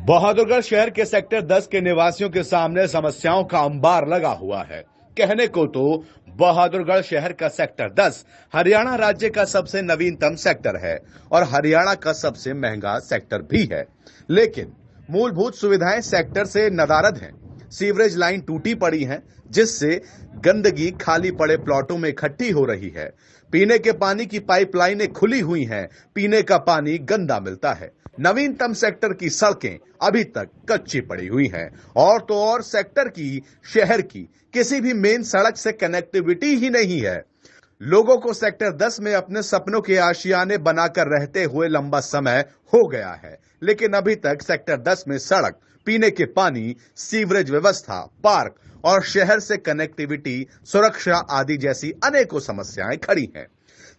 बहादुरगढ़ शहर के सेक्टर 10 के निवासियों के सामने समस्याओं का अंबार लगा हुआ है। कहने को तो बहादुरगढ़ शहर का सेक्टर 10 हरियाणा राज्य का सबसे नवीनतम सेक्टर है और हरियाणा का सबसे महंगा सेक्टर भी है, लेकिन मूलभूत सुविधाएं सेक्टर से नदारद हैं। सीवरेज लाइन टूटी पड़ी है, जिससे गंदगी खाली पड़े प्लॉटों में इकट्ठी हो रही है। पीने के पानी की पाइपलाइनें खुली हुई हैं, पीने का पानी गंदा मिलता है। नवीनतम सेक्टर की सड़कें अभी तक कच्ची पड़ी हुई हैं और तो और सेक्टर की, शहर की किसी भी मेन सड़क से कनेक्टिविटी ही नहीं है। लोगों को सेक्टर 10 में अपने सपनों के आशियाने बनाकर रहते हुए लंबा समय हो गया है, लेकिन अभी तक सेक्टर 10 में सड़क, पीने के पानी, सीवरेज व्यवस्था, पार्क और शहर से कनेक्टिविटी, सुरक्षा आदि जैसी अनेकों समस्याएं खड़ी हैं।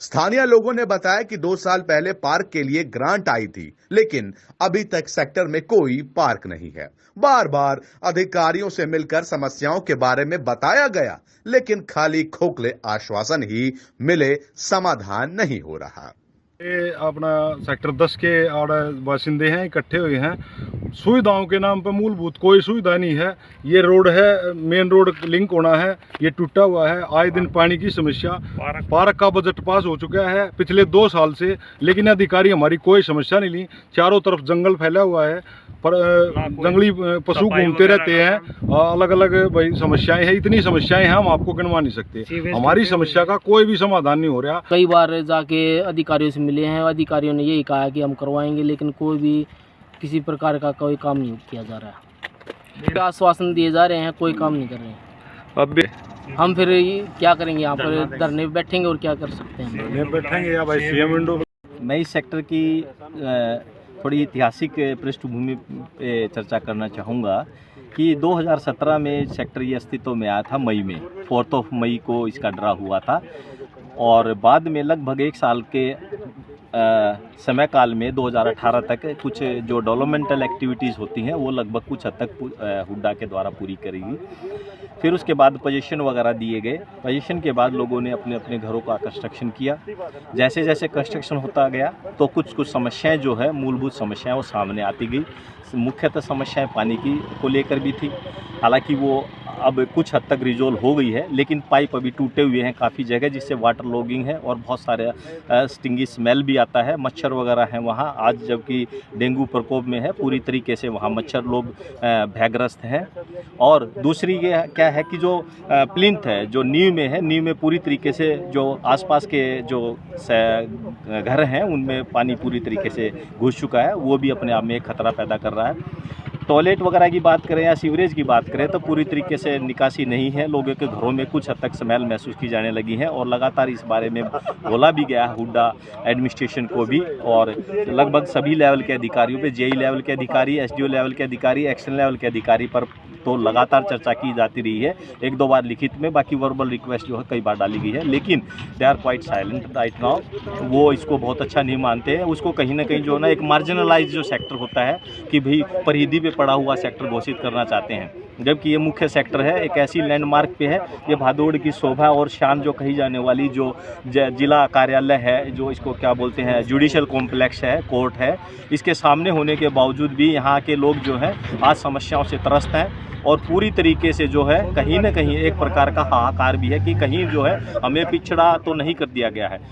स्थानीय लोगों ने बताया कि 2 साल पहले पार्क के लिए ग्रांट आई थी, लेकिन अभी तक सेक्टर में कोई पार्क नहीं है। बार बार अधिकारियों से मिलकर समस्याओं के बारे में बताया गया, लेकिन खाली खोखले आश्वासन ही मिले, समाधान नहीं हो रहा। ये अपना सेक्टर 10 के और बाशिंदे हैं, इकट्ठे हुए हैं। सुविधाओं के नाम पर मूलभूत कोई सुविधा नहीं है। ये रोड है, मेन रोड लिंक होना है, ये टूटा हुआ है। आए दिन पानी की समस्या, पार्क का बजट पास हो चुका है पिछले 2 साल से, लेकिन अधिकारी हमारी कोई समस्या नहीं ली। चारों तरफ जंगल फैला हुआ है, पर जंगली पशु घूमते रहते हैं, अलग अलग भाई समस्याएं हैं। इतनी समस्याएं हैं, हम आपको गिनवा नहीं सकते। हमारी समस्या का कोई भी समाधान नहीं हो रहा। कई बार जाके अधिकारियों से मिले हैं, अधिकारियों ने यही कहा कि हम करवाएंगे, लेकिन कोई भी किसी प्रकार का कोई काम नहीं किया जा रहा है। आश्वासन दिए जा रहे हैं, कोई काम नहीं कर रहे हैं। अब भी हम फिर क्या करेंगे? यहाँ पर धरने बैठेंगे और क्या कर सकते हैं? बैठेंगे या भाई सीएम विंडो। मैं इस सेक्टर की थोड़ी ऐतिहासिक पृष्ठभूमि पे चर्चा करना चाहूँगा कि 2017 में सेक्टर ये अस्तित्व में आया था। मई में 4 मई को इसका ड्रा हुआ था और बाद में लगभग 1 साल के समय काल में 2018 तक कुछ जो डेवलपमेंटल एक्टिविटीज़ होती हैं वो लगभग कुछ हद तक हुड्डा के द्वारा पूरी करेगी। फिर उसके बाद पोजीशन वगैरह दिए गए। पोजीशन के बाद लोगों ने अपने अपने घरों का कंस्ट्रक्शन किया। जैसे जैसे कंस्ट्रक्शन होता गया तो कुछ समस्याएं जो है, मूलभूत समस्याएं वो सामने आती गई। मुख्यतः समस्याएं पानी की को लेकर भी थी, हालांकि वो अब कुछ हद तक रिजोल्व हो गई है, लेकिन पाइप अभी टूटे हुए हैं काफ़ी जगह, जिससे वाटर लॉगिंग है और बहुत सारे स्टिंगी स्मेल भी आता है। मच्छर वगैरह हैं वहाँ, आज जबकि डेंगू प्रकोप में है, पूरी तरीके से वहाँ मच्छर लोग भयग्रस्त हैं। और दूसरी ये क्या है कि जो प्लिंथ है, जो नींव में है, नींव में पूरी तरीके से जो आसपास के जो घर हैं उनमें पानी पूरी तरीके से घुस चुका है, वो भी अपने आप में एक खतरा पैदा कर रहा है। टॉयलेट वगैरह की बात करें या सीवरेज की बात करें तो पूरी तरीके से निकासी नहीं है। लोगों के घरों में कुछ हद तक स्मेल महसूस की जाने लगी है और लगातार इस बारे में बोला भी गया हुड्डा एडमिनिस्ट्रेशन को भी और लगभग सभी लेवल के अधिकारियों पे, जेई लेवल के अधिकारी, एसडीओ लेवल के अधिकारी, एक्शन लेवल के अधिकारी पर तो लगातार चर्चा की जाती रही है। 1-2 बार लिखित में, बाकी वर्बल रिक्वेस्ट जो है कई बार डाली गई है, लेकिन they are quite silent right now. वो इसको बहुत अच्छा नहीं मानते हैं। उसको कहीं ना कहीं जो है ना एक मार्जिनलाइज जो सेक्टर होता है कि भाई परिधि पे पड़ा हुआ सेक्टर घोषित करना चाहते हैं, जबकि ये मुख्य सेक्टर है, एक ऐसी लैंडमार्क पे है। ये भादोड़ की शोभा और शान जो कही जाने वाली जो जिला कार्यालय है, जो इसको क्या बोलते हैं, जुडिशल कॉम्प्लेक्स है, कोर्ट है, इसके सामने होने के बावजूद भी यहाँ के लोग जो हैं आज समस्याओं से त्रस्त हैं और पूरी तरीके से जो है कहीं ना कहीं एक प्रकार का हाहाकार भी है कि कहीं जो है हमें पिछड़ा तो नहीं कर दिया गया है।